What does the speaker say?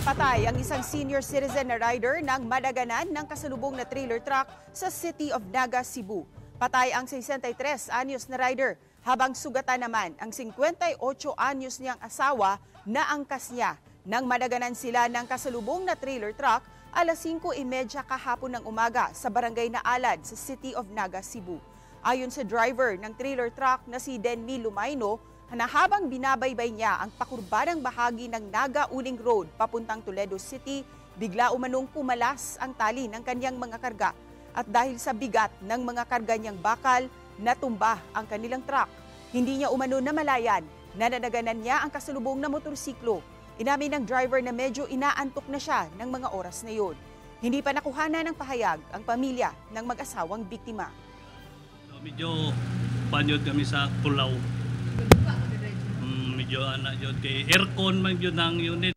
Patay ang isang senior citizen na rider ng madaganan ng kasalubong na trailer truck sa City of Naga, Cebu. Patay ang 63 anyos na rider, habang sugatan naman ang 58 anyos niyang asawa na angkas niya. Nang madaganan sila ng kasalubong na trailer truck, alas 5:30 kahapon ng umaga sa barangay na Alad sa City of Naga, Cebu. Ayon sa driver ng trailer truck na si Denmi Lumayno, na habang binabaybay niya ang pakurbanang bahagi ng Naga Uling Road papuntang Toledo City, bigla umanong kumalas ang tali ng kanyang mga karga. At dahil sa bigat ng mga karga niyang bakal, natumba ang kanilang truck. Hindi niya umano namalayan na nadaganan niya ang kasalubong na motorsiklo. Inamin ng driver na medyo inaantok na siya ng mga oras na yun. Hindi pa nakuhana ng pahayag ang pamilya ng mag-asawang biktima. Medyo panyod kami sa Pulaw. Medyo anak yun kay aircon man yun ang unit